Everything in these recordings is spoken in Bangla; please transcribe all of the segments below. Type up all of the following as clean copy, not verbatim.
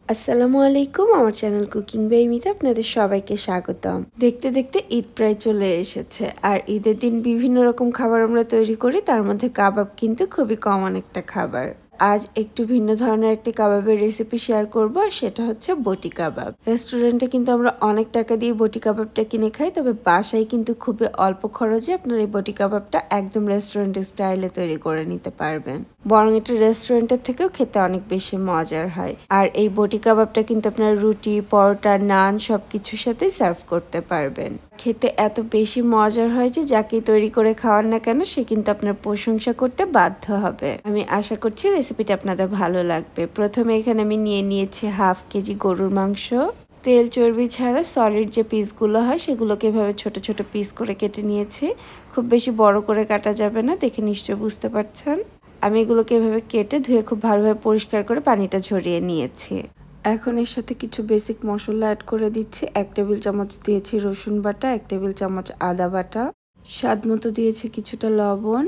আসসালামু আলাইকুম, আমার চ্যানেল কুকিং বাই মিতা আপনাদের সবাইকে স্বাগতম। দেখতে দেখতে ঈদ প্রায় চলে এসেছে, আর ঈদের দিন বিভিন্ন রকম খাবার আমরা তৈরি করি। তার মধ্যে কাবাব কিন্তু খুবই কমন একটা খাবার। আজ একটু ভিন্ন ধরনের একটি কাবাবের রেসিপি শেয়ার করব, আর সেটা হচ্ছে বটি কাবাব। রেস্টুরেন্টে কিন্তু আমরা অনেক টাকা দিয়ে বটি কাবাবটা কিনে খাই, তবে বাসায় কিন্তু খুবই অল্প খরচে আপনার এই বটি কাবাবটা একদম রেস্টুরেন্ট স্টাইলে তৈরি করে নিতে পারবেন। বরং এটা রেস্টুরেন্টের থেকেও খেতে অনেক বেশি মজার হয়। আর এই বটি কাবাবটা কিন্তু আপনার রুটি, পরোটা, নান সবকিছুর সাথেই সার্ভ করতে পারবেন। খেতে এত বেশি মজার হয় যে যাকেই তৈরি করে খাওয়ান না কেন সে কিন্তু আপনার প্রশংসা করতে বাধ্য হবে। আমি আশা করছি রেসিপিটা আপনাদের ভালো লাগবে। প্রথমে এখানে আমি নিয়ে নিয়েছি 1/2 কেজি গরুর মাংস। তেল চর্বি ছাড়া সলিড যে পিসগুলো হয় সেগুলোকে এভাবে ছোট ছোট পিস করে কেটে নিয়েছি। খুব বেশি বড় করে কাটা যাবে না, দেখে নিশ্চয় বুঝতে পারছেন। আমি এগুলোকে এভাবে কেটে ধুয়ে খুব ভালোভাবে পরিষ্কার করে পানিটা ঝরিয়ে নিয়েছি। এখন এর সাথে কিছু বেসিক মশলা অ্যাড করে দিচ্ছি। 1 টেবিল চামচ দিয়েছি রসুন বাটা, 1 টেবিল চামচ আদা বাটা, স্বাদ মতো দিয়েছি কিছুটা লবণ,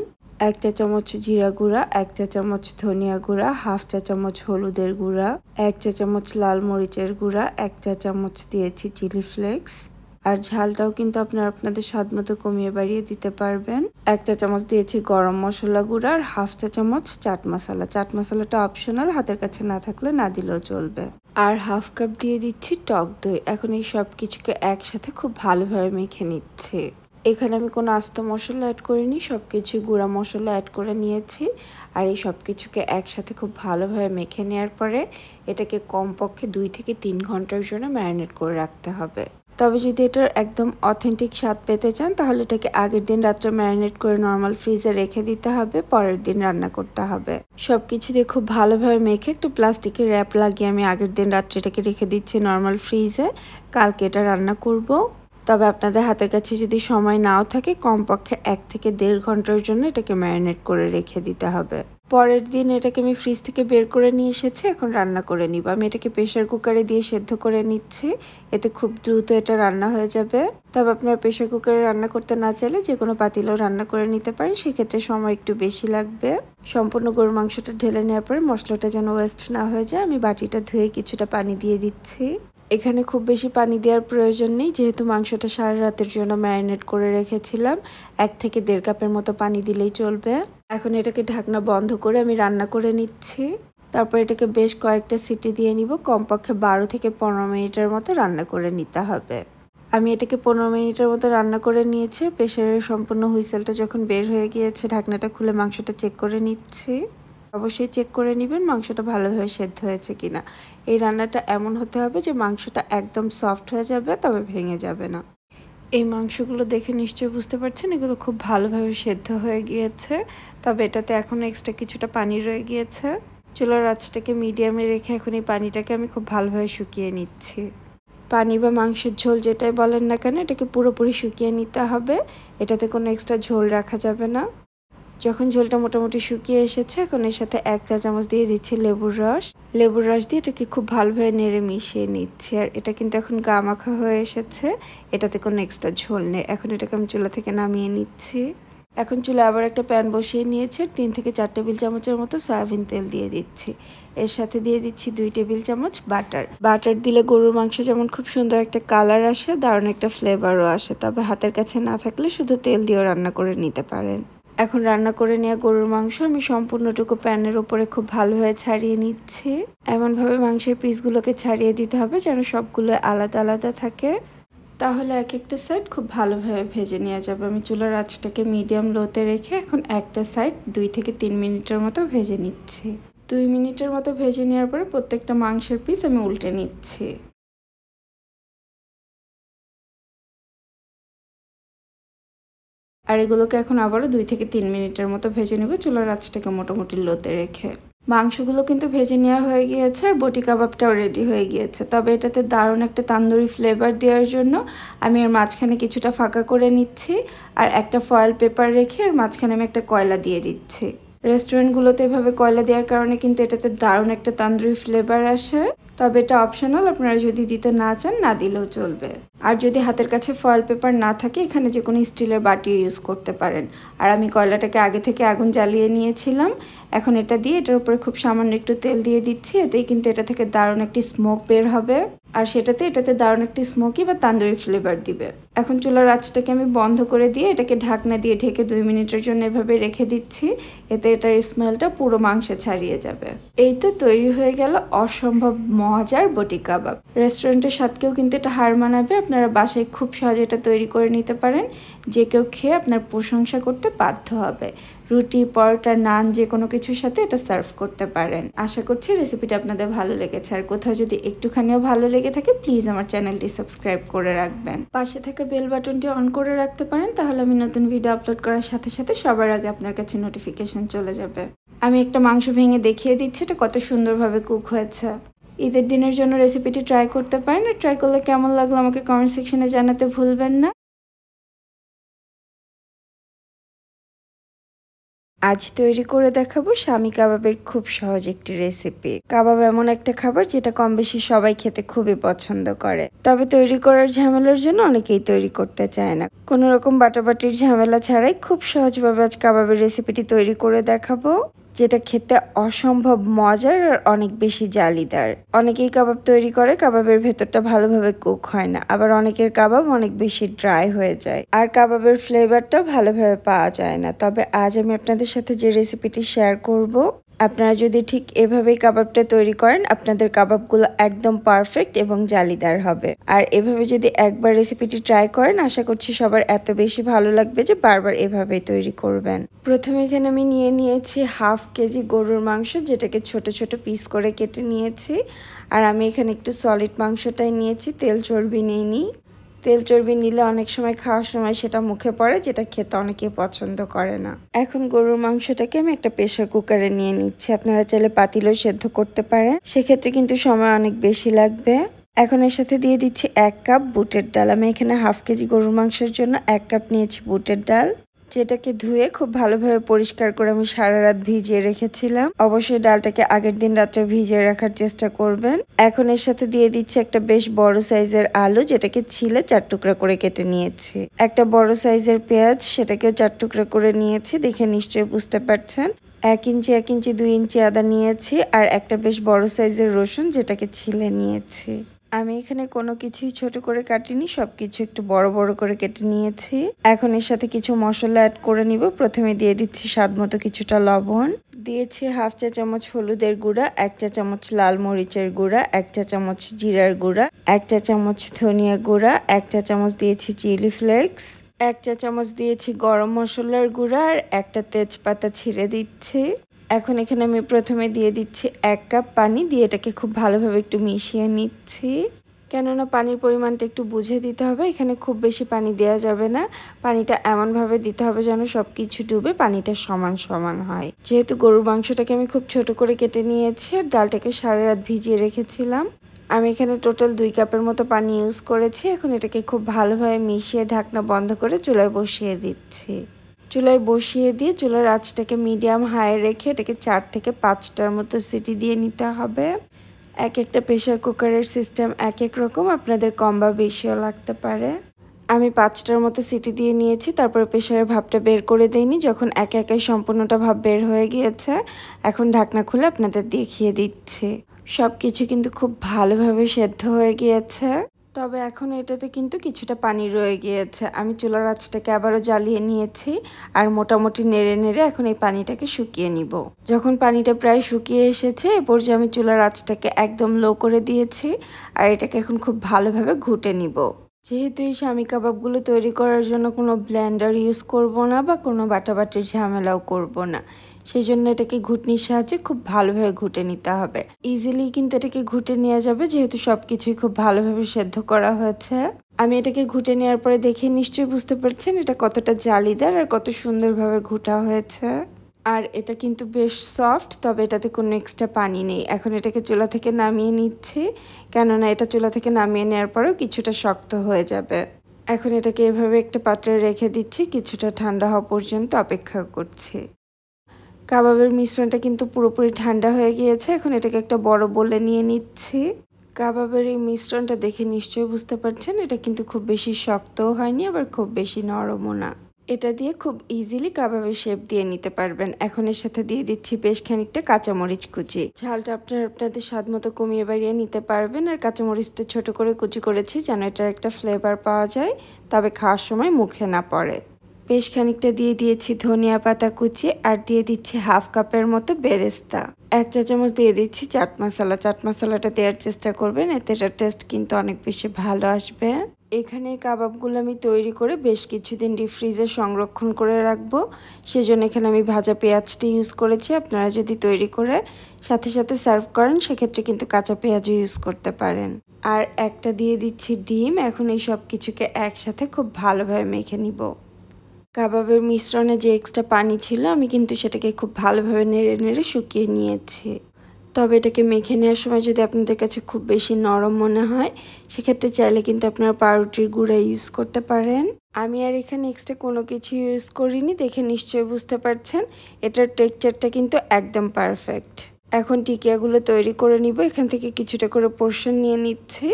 1 চা চামচ জিরা গুঁড়া, 1 চা চামচ ধনিয়া গুঁড়া, 1/2 চা চামচ হলুদের গুঁড়া, 1 চা চামচ লাল মরিচের গুঁড়া, 1 চা চামচ দিয়েছি চিলি ফ্লেক্স। আর ঝালটাও কিন্তু আপনাদের স্বাদ মতো কমিয়ে বাড়িয়ে দিতে পারবেন। 1 চা চামচ দিয়েছি গরম মশলা গুঁড়া, আর 1/2 চা চামচ চাট মশলা। চাট মশলাটা অপশনাল, হাতের কাছে না থাকলে না দিলেও চলবে। আর 1/2 কাপ দিয়ে দিচ্ছি টক দই। এখন এই সব কিছুকে একসাথে খুব ভালোভাবে মেখে নিচ্ছি। এখানে আমি কোনো আস্ত মশলা অ্যাড করিনি, সবকিছু গুঁড়া মশলা অ্যাড করে নিয়েছি। আর এই সব কিছুকে একসাথে খুব ভালোভাবে মেখে নেওয়ার পরে এটাকে কমপক্ষে 2 থেকে 3 ঘন্টার জন্য ম্যারিনেট করে রাখতে হবে। তবে যদি এটার একদম অথেন্টিক স্বাদ পেতে চান তাহলে এটাকে আগের দিন রাত্রে ম্যারিনেট করে নর্মাল ফ্রিজে রেখে দিতে হবে, পরের দিন রান্না করতে হবে। সবকিছু দিয়ে খুব ভালোভাবে মেখে একটু প্লাস্টিকের র্যাপ লাগিয়ে আমি আগের দিন রাত্রে এটাকে রেখে দিচ্ছি নর্মাল ফ্রিজে। কালকে এটা রান্না করব। তবে আপনাদের হাতের কাছে যদি সময় নাও থাকে কমপক্ষে 1 থেকে 1.5 ঘন্টার জন্য এটাকে ম্যারিনেট করে রেখে দিতে হবে। পরের দিন এটাকে আমি ফ্রিজ থেকে বের করে নিয়ে এসেছি, এখন রান্না করে নিব। আমি এটাকে প্রেসার কুকারে দিয়ে সেদ্ধ করে নিচ্ছি, এতে খুব দ্রুত এটা রান্না হয়ে যাবে। তবে আপনারা প্রেসার কুকারে রান্না করতে না চাইলে যে কোনো পাতিলেও রান্না করে নিতে পারেন, সেক্ষেত্রে সময় একটু বেশি লাগবে। সম্পূর্ণ গরুর মাংসটা ঢেলে নেওয়ার পরে মশলাটা যেন ওয়েস্ট না হয়ে যায় আমি বাটিটা ধুয়ে কিছুটা পানি দিয়ে দিচ্ছি। এখানে খুব বেশি পানি দেওয়ার প্রয়োজন নেই, যেহেতু মাংসটা সারা রাতের জন্য ম্যারিনেট করে রেখেছিলাম। 1 থেকে 1.5 কাপের মতো পানি দিলেই চলবে। এখন এটাকে ঢাকনা বন্ধ করে আমি রান্না করে নিচ্ছি। তারপর এটাকে বেশ কয়েকটা সিটি দিয়ে নিব। কমপক্ষে 12 থেকে 15 মিনিটের মতো রান্না করে নিতে হবে। আমি এটাকে 15 মিনিটের মতো রান্না করে নিয়েছি। প্রেসারের সম্পূর্ণ হুইসেলটা যখন বের হয়ে গিয়েছে ঢাকনাটা খুলে মাংসটা চেক করে নিচ্ছি। অবশ্যই চেক করে নেবেন মাংসটা ভালোভাবে সেদ্ধ হয়েছে কিনা। এই রান্নাটা এমন হতে হবে যে মাংসটা একদম সফট হয়ে যাবে, তবে ভেঙে যাবে না। এই মাংসগুলো দেখে নিশ্চয়ই বুঝতে পারছেন এগুলো খুব ভালোভাবে সেদ্ধ হয়ে গিয়েছে, তবে এটাতে এখনও এক্সট্রা কিছুটা পানি রয়ে গিয়েছে। চুলার আঁচটাকে মিডিয়ামে রেখে এখন এই পানিটাকে আমি খুব ভালোভাবে শুকিয়ে নিচ্ছি। পানি বা মাংসের ঝোল যেটাই বলেন না কেন এটাকে পুরোপুরি শুকিয়ে নিতে হবে, এটাতে কোনো এক্সট্রা ঝোল রাখা যাবে না। যখন ঝোলটা মোটামুটি শুকিয়ে এসেছে এখন এর সাথে 1 চা চামচ দিয়ে দিচ্ছি লেবুর রস। লেবুর রস দিয়ে এটাকে খুব ভালোভাবে নেড়ে মিশিয়ে নিচ্ছি। আর এটা কিন্তু এখন গা মাখা হয়ে এসেছে, এটাতে কোনো এক্সট্রা ঝোল নেই। এখন এটাকে আমি চুলা থেকে নামিয়ে নিচ্ছি। এখন চুলা আবার একটা প্যান বসিয়ে নিয়েছি, 3 থেকে 4 টেবিল চামচের মতো সয়াবিন তেল দিয়ে দিচ্ছি। এর সাথে দিয়ে দিচ্ছি 2 টেবিল চামচ বাটার। বাটার দিলে গরুর মাংস যেমন খুব সুন্দর একটা কালার আসে, দারুণ একটা ফ্লেভারও আসে। তবে হাতের কাছে না থাকলে শুধু তেল দিয়েও রান্না করে নিতে পারেন। এখন রান্না করে নেওয়া গরুর মাংস আমি সম্পূর্ণটুকু প্যানের উপরে খুব ভালোভাবে ছাড়িয়ে নিচ্ছি। এমনভাবে মাংসের পিসগুলোকে ছাড়িয়ে দিতে হবে যেন সবগুলো আলাদা আলাদা থাকে, তাহলে এক একটা সাইড খুব ভালোভাবে ভেজে নেওয়া যাবে। আমি চুলার আঁচটাকে মিডিয়াম লোতে রেখে এখন একটা সাইড 2 থেকে 3 মিনিটের মতো ভেজে নিচ্ছি। 2 মিনিটের মতো ভেজে নেওয়ার পরে প্রত্যেকটা মাংসের পিস আমি উল্টে নিচ্ছি। আর এগুলোকে এখন আবারও 2 থেকে 3 মিনিটের মতো ভেজে নেব চুলার আঁচটাকে মোটামুটি লোতে রেখে। মাংসগুলো কিন্তু ভেজে নেওয়া হয়ে গিয়েছে আর বটি কাবাবটাও রেডি হয়ে গিয়েছে। তবে এটাতে দারুণ একটা তান্দুরি ফ্লেভার দেওয়ার জন্য আমি এর মাঝখানে কিছুটা ফাঁকা করে নিচ্ছি, আর একটা ফয়েল পেপার রেখে এর মাঝখানে আমি একটা কয়লা দিয়ে দিচ্ছি। রেস্টুরেন্টগুলোতে এভাবে কয়লা দেওয়ার কারণে কিন্তু এটাতে দারুণ একটা তান্দুরি ফ্লেভার আসে। তবে এটা অপশনাল, আপনারা যদি দিতে না চান না দিলেও চলবে। আর যদি হাতের কাছে ফয়েল পেপার না থাকে এখানে যে কোনো স্টিলের বাটিও ইউজ করতে পারেন। আর আমি কয়লাটাকে আগে থেকে আগুন জ্বালিয়ে নিয়েছিলাম। এখন এটা দিয়ে এটার উপরে খুব সামান্য একটু তেল দিয়ে দিচ্ছি, এতেই কিন্তু এটা থেকে দারুণ একটি স্মোক বের হবে আর এটাতে দারুণ একটি স্মোকি বা তান্দুরি ফ্লেভার দিবে। এখন চুলার আঁচটাকে আমি বন্ধ করে দিয়ে এটাকে ঢাকনা দিয়ে ঢেকে 2 মিনিটের জন্য এভাবে রেখে দিচ্ছি, এতে এটার স্মেলটা পুরো মাংসে ছাড়িয়ে যাবে। এই তো তৈরি হয়ে গেল অসম্ভব মজার বটি কাবাব। রেস্টুরেন্টের স্বাদকেও কিন্তু এটা হার মানাবে। আপনারা বাসায় খুব সহজে এটা তৈরি করে নিতে পারেন, যে কেউ খেয়ে আপনার প্রশংসা করতে বাধ্য হবে। রুটি, পরোটা, নান যে কোনো কিছুর সাথে এটা সার্ভ করতে পারেন। আশা করছি রেসিপিটা আপনাদের ভালো লেগেছে। আর কোথাও যদি একটুখানিও ভালো লেগে থাকে প্লিজ আমার চ্যানেলটি সাবস্ক্রাইব করে রাখবেন। পাশে থাকা বেল বাটনটি অন করে রাখতে পারেন, তাহলে আমি নতুন ভিডিও আপলোড করার সাথে সাথে সবার আগে আপনার কাছে নোটিফিকেশন চলে যাবে। আমি একটা মাংস ভেঙে দেখিয়ে দিচ্ছি এটা কত সুন্দরভাবে কুক হয়েছে। ঈদের দিনের জন্য রেসিপিটি ট্রাই করতে পারেন, আর ট্রাই করলে কেমন লাগলো আমাকে কমেন্ট সেকশনে জানাতে ভুলবেন না। আজ তৈরি করে দেখাবো স্বামী কাবাবের খুব সহজ একটি রেসিপি। কাবাব এমন একটা খাবার যেটা কম বেশি সবাই খেতে খুবই পছন্দ করে, তবে তৈরি করার ঝামেলার জন্য অনেকেই তৈরি করতে চায় না। কোনো রকম বাটাবাটির ঝামেলা ছাড়াই খুব সহজভাবে আজ কাবাবের রেসিপিটি তৈরি করে দেখাবো, যেটা খেতে অসম্ভব মজার আর অনেক বেশি জালিদার। অনেকেই কাবাব তৈরি করে কাবাবের ভেতরটা ভালোভাবে কুক হয় না, আবার অনেকের কাবাব অনেক বেশি ড্রাই হয়ে যায় আর কাবাবের ফ্লেভারটাও ভালোভাবে পাওয়া যায় না। তবে আজ আমি আপনাদের সাথে যে রেসিপিটি শেয়ার করব, আপনারা যদি ঠিক এভাবেই কাবাবটা তৈরি করেন আপনাদের কাবাবগুলো একদম পারফেক্ট এবং জালিদার হবে। আর এভাবে যদি একবার রেসিপিটি ট্রাই করেন আশা করছি সবার এত বেশি ভালো লাগবে যে বারবার এভাবেই তৈরি করবেন। প্রথমে এখানে আমি নিয়েছি 1/2 কেজি গরুর মাংস, যেটাকে ছোট ছোট পিস করে কেটে নিয়েছি। আর আমি এখানে একটু সলিড মাংসটাই নিয়েছি, তেল চর্বি নিইনি। তেল চর্বি নিলে অনেক সময় খাওয়ার সময় সেটা মুখে পড়ে, যেটা খেতে অনেকে পছন্দ করে না। এখন গরুর মাংসটাকে আমি একটা প্রেসার কুকারে নিয়ে নিচ্ছি। আপনারা চাইলে পাতিলেও সেদ্ধ করতে পারেন, সেক্ষেত্রে কিন্তু সময় অনেক বেশি লাগবে। এখন এর সাথে দিয়ে দিচ্ছি 1 কাপ বুটের ডাল। আমি এখানে 1/2 কেজি গরুর মাংসের জন্য 1 কাপ নিয়েছি বুটের ডাল, যেটাকে ধুয়ে খুব ভালোভাবে পরিষ্কার করে আমি সারা রাত ভিজিয়ে রেখেছিলাম। অবশ্যই ডালটাকে আগের দিন রাত্রে ভিজিয়ে রাখার চেষ্টা করবেন। এখন এর সাথে দিয়ে দিচ্ছি একটা বেশ বড় সাইজের আলু, যেটাকে ছিলে 4 টুকরা করে কেটে নিয়েছি। একটা বড় সাইজের পেঁয়াজ, সেটাকেও 4 টুকরা করে নিয়েছি, দেখে নিশ্চয়ই বুঝতে পারছেন। 1 ইঞ্চি 1 ইঞ্চি 2 ইঞ্চি আদা নিয়েছি, আর একটা বেশ বড় সাইজের রসুন, যেটাকে ছিলে নিয়েছি। আমি এখানে কোনো কিছুই ছোট করে কাটিনি, সবকিছু একটু বড় বড় করে কেটে নিয়েছি। এখন এর সাথে কিছু মশলা অ্যাড করে নিব। প্রথমে দিয়ে দিচ্ছি স্বাদ মতো কিছুটা লবণ, দিয়েছি 1/2 চা চামচ হলুদের গুঁড়া, 1 চা চামচ লাল মরিচের গুঁড়া, 1 চা চামচ জিরার গুঁড়া, 1 চা চামচ ধনিয়া গুঁড়া, 1 চা চামচ দিয়েছি চিলি ফ্লেক্স, 1 চা চামচ দিয়েছি গরম মশলার গুঁড়া, আর একটা তেজপাতা ছিঁড়ে দিচ্ছি। এখন এখানে আমি প্রথমে দিয়ে দিচ্ছি 1 কাপ পানি, দিয়ে এটাকে খুব ভালোভাবে একটু মিশিয়ে নিচ্ছি। কেননা পানির পরিমাণটা একটু বুঝে দিতে হবে, এখানে খুব বেশি পানি দেওয়া যাবে না। পানিটা এমনভাবে দিতে হবে যেন সব কিছু ডুবে পানিটা সমান সমান হয়। যেহেতু গরুর মাংসটাকে আমি খুব ছোট করে কেটে নিয়েছি আর ডালটাকে সারা রাত ভিজিয়ে রেখেছিলাম, আমি এখানে টোটাল 2 কাপের মতো পানি ইউজ করেছি। এখন এটাকে খুব ভালোভাবে মিশিয়ে ঢাকনা বন্ধ করে চুলায় বসিয়ে দিচ্ছি। চুলায় বসিয়ে দিয়ে চুলার আঁচটাকে মিডিয়াম হাই রেখে এটাকে 4 থেকে 5টার মতো সিটি দিয়ে নিতে হবে। এক একটা প্রেসার কুকারের সিস্টেম এক এক রকম, আপনাদের কম বা বেশিও লাগতে পারে। আমি 5টার মতো সিটি দিয়ে নিয়েছি, তারপরে প্রেসারের ভাপটা বের করে দিইনি। যখন একে একে সম্পূর্ণটা ভাপ বের হয়ে গিয়েছে, এখন ঢাকনা খুলে আপনাদের দেখিয়ে দিচ্ছি। সব কিছু কিন্তু খুব ভালোভাবে সেদ্ধ হয়ে গিয়েছে, তবে এখন এটাতে কিন্তু কিছুটা পানি রয়ে গিয়েছে। আমি চুলার আঁচটাকে আবারও জ্বালিয়ে নিয়েছি আর মোটামুটি নেড়ে নেড়ে এখন এই পানিটাকে শুকিয়ে নিব। যখন পানিটা প্রায় শুকিয়ে এসেছে এ পর্যায়ে আমি চুলার আঁচটাকে একদম লো করে দিয়েছি আর এটাকে এখন খুব ভালোভাবে ঘুটে নিব। যেহেতু এই স্বামী কাবাবগুলো তৈরি করার জন্য কোনো ব্লেন্ডার ইউজ করব না বা কোনো বাটাবাটির ঝামেলাও করব না, সেই জন্য এটাকে ঘুটনির সাহায্যে খুব ভালোভাবে ঘুটে নিতে হবে। ইজিলি কিন্তু এটাকে ঘুটে নেওয়া যাবে, যেহেতু সবকিছুই খুব ভালোভাবে সেদ্ধ করা হয়েছে। আমি এটাকে ঘুটে নেওয়ার পরে দেখে নিশ্চয়ই বুঝতে পারছেন এটা কতটা জালিদার আর কত সুন্দরভাবে ঘুটা হয়েছে। আর এটা কিন্তু বেশ সফট, তবে এটাতে কোনো এক্সট্রা পানি নেই। এখন এটাকে চুলা থেকে নামিয়ে নিচ্ছি, কেননা এটা চুলা থেকে নামিয়ে নেওয়ার পরেও কিছুটা শক্ত হয়ে যাবে। এখন এটাকে এভাবে একটা পাত্রে রেখে দিচ্ছি, কিছুটা ঠান্ডা হওয়া পর্যন্ত অপেক্ষা করছি। কাবাবের মিশ্রণটা কিন্তু পুরোপুরি ঠান্ডা হয়ে গিয়েছে। এখন এটাকে একটা বড় বোলে নিয়ে নিচ্ছি। কাবাবের এই মিশ্রণটা দেখে নিশ্চয়ই বুঝতে পারছেন এটা কিন্তু খুব বেশি শক্তও হয়নি আবার খুব বেশি নরমও না। এটা দিয়ে খুব ইজিলি কাবাবের শেপ দিয়ে নিতে পারবেন। এখন এর সাথে দিয়ে দিচ্ছি বেশ খানিকটা কাঁচামরিচ কুচি। ঝালটা আপনাদের স্বাদ মতো কমিয়ে বাড়িয়ে নিতে পারবেন। আর কাঁচামরিচটা ছোট করে কুচি করেছি যেন এটার একটা ফ্লেভার পাওয়া যায়, তবে খাওয়ার সময় মুখে না পড়ে। বেশ খানিকটা দিয়ে দিয়েছি ধনিয়া পাতা কুচি আর দিয়ে দিচ্ছি হাফ কাপের মতো বেরেস্তা। 1 চা চামচ দিয়ে দিচ্ছি চাট মশলা। চাট মশলাটা দেওয়ার চেষ্টা করবেন, এতে এটার টেস্ট কিন্তু অনেক বেশি ভালো আসবে। এখানে কাবাবগুলো আমি তৈরি করে বেশ কিছুদিন ডিপ ফ্রিজে সংরক্ষণ করে রাখবো, সেজন্য এখানে আমি ভাজা পেঁয়াজটা ইউজ করেছি। আপনারা যদি তৈরি করে সাথে সাথে সার্ভ করেন সেক্ষেত্রে কিন্তু কাঁচা পেঁয়াজও ইউজ করতে পারেন। আর একটা দিয়ে দিচ্ছি ডিম। এখন এই সব কিছুকে একসাথে খুব ভালোভাবে মেখে নিব। কাবাবের মিশ্রণে যে এক্সট্রা পানি ছিল আমি কিন্তু সেটাকে খুব ভালোভাবে নেড়ে নেড়ে শুকিয়ে নিয়েছি। তবে এটাকে মেখে নেওয়ার সময় যদি আপনাদের কাছে খুব বেশি নরম মনে হয় সেক্ষেত্রে চাইলে কিন্তু আপনারা পাউরুটির গুঁড়া ইউজ করতে পারেন। আমি আর এখানে এক্সট্রা কোনো কিছু ইউজ করিনি, দেখে নিশ্চয়ই বুঝতে পারছেন এটার টেক্সচারটা কিন্তু একদম পারফেক্ট। এখন টিকিয়াগুলো তৈরি করে নিব। এখান থেকে কিছুটা করে পোর্শন নিয়ে নিচ্ছি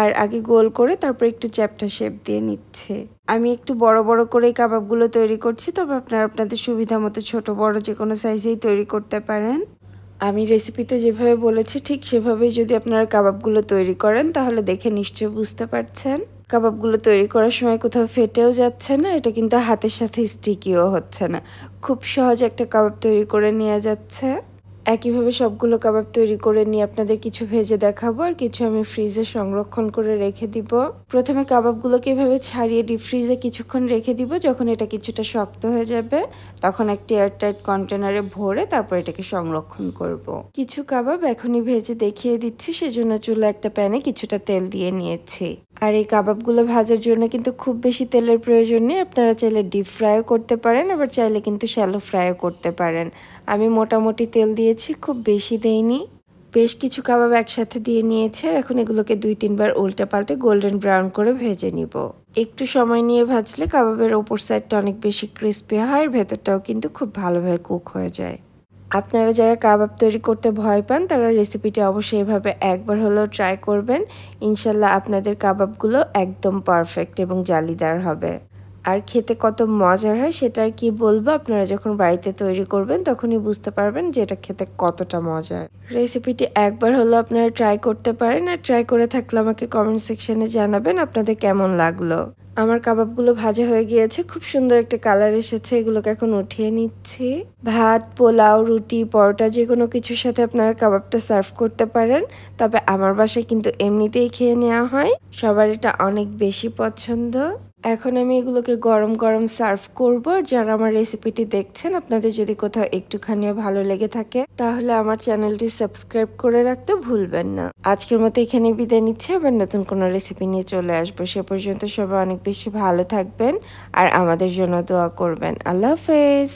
আর আগে গোল করে তারপর একটু চ্যাপ্টা শেপ দিয়ে নিচ্ছে। আমি একটু বড় বড় করে কাবাবগুলো তৈরি করছি, তবে আপনারা আপনাদের সুবিধা মতো ছোট বড় যে কোনো সাইজেই তৈরি করতে পারেন। আমি রেসিপিতে যেভাবে বলেছি ঠিক সেভাবেই যদি আপনারা কাবাবগুলো তৈরি করেন তাহলে দেখে নিশ্চয়ই বুঝতে পারছেন কাবাবগুলো তৈরি করার সময় কোথাও ফেটেও যাচ্ছে না, এটা কিন্তু হাতের সাথে স্টিকিও হচ্ছে না। খুব সহজে একটা কাবাব তৈরি করে নেওয়া যাচ্ছে। একইভাবে সবগুলো কাবাব তৈরি করে নিয়ে আপনাদের কিছু ভেজে দেখাবো আর কিছু আমি ফ্রিজে সংরক্ষণ করে রেখে দিব। প্রথমে কাবাবগুলোকে এভাবে ছাড়িয়ে ডিপ ফ্রিজে কিছুক্ষণ রেখে দিব। যখন এটা কিছুটা শক্ত হয়ে যাবে তখন একটি এয়ারটাইট কন্টেনারে ভরে তারপর এটাকে সংরক্ষণ করব। কিছু কাবাব এখনই ভেজে দেখিয়ে দিচ্ছি, সেজন্য চুলা একটা প্যানে কিছুটা তেল দিয়ে নিয়েছি। আর এই কাবাবগুলো ভাজার জন্য কিন্তু খুব বেশি তেলের প্রয়োজন নেই। আপনারা চাইলে ডিপ ফ্রাইও করতে পারেন, আবার চাইলে কিন্তু শ্যালো ফ্রাইও করতে পারেন। আমি মোটামুটি তেল দিয়েছি, খুব বেশি দেইনি। বেশ কিছু কাবাব একসাথে দিয়ে নিয়েছে আর এখন এগুলোকে 2-3 বার উল্টে পাল্টে গোল্ডেন ব্রাউন করে ভেজে নিব। একটু সময় নিয়ে ভাজলে কাবাবের ওপর সাইডটা অনেক বেশি ক্রিস্পি হয় আর ভেতরটাও কিন্তু খুব ভালোভাবে কুক হয়ে যায়। আপনারা যারা কাবাব তৈরি করতে ভয় পান তারা রেসিপিটি অবশ্যই এভাবে একবার হলেও ট্রাই করবেন। ইনশাল্লাহ আপনাদের কাবাবগুলো একদম পারফেক্ট এবং জালিদার হবে। আর খেতে কত মজার হয় সেটা আর কি বলবো, আপনারা যখন বাড়িতে তৈরি করবেন তখনই বুঝতে পারবেন যে এটা খেতে কতটা মজার। রেসিপিটি একবার হলেও আপনারা ট্রাই করতে পারেন আর ট্রাই করে থাকলে আমাকে কমেন্ট সেকশনে জানাবেন আপনাদের কেমন লাগলো। আমার কাবাবগুলো ভাজা হয়ে গিয়েছে, খুব সুন্দর একটা কালার এসেছে। এগুলোকে এখন উঠিয়ে নিচ্ছি। ভাত, পোলাও, রুটি, পরোটা যে কোনো কিছুর সাথে আপনারা কাবাবটা সার্ভ করতে পারেন, তবে আমার বাসায় কিন্তু এমনিতেই খেয়ে নেওয়া হয়, সবার এটা অনেক বেশি পছন্দ। এখন আমি এগুলোকে গরম গরম সার্ভ করব। যারা আমার রেসিপিটি দেখছেন আপনাদের যদি কোথাও একটুখানিও ভালো লেগে থাকে তাহলে আমার চ্যানেলটি সাবস্ক্রাইব করে রাখতে ভুলবেন না। আজকের মতো এখানে বিদায় নিচ্ছি, আবার নতুন কোনো রেসিপি নিয়ে চলে আসবো। সে পর্যন্ত সবাই অনেক বেশি ভালো থাকবেন আর আমাদের জন্য দোয়া করবেন। আল্লাহ হাফেজ।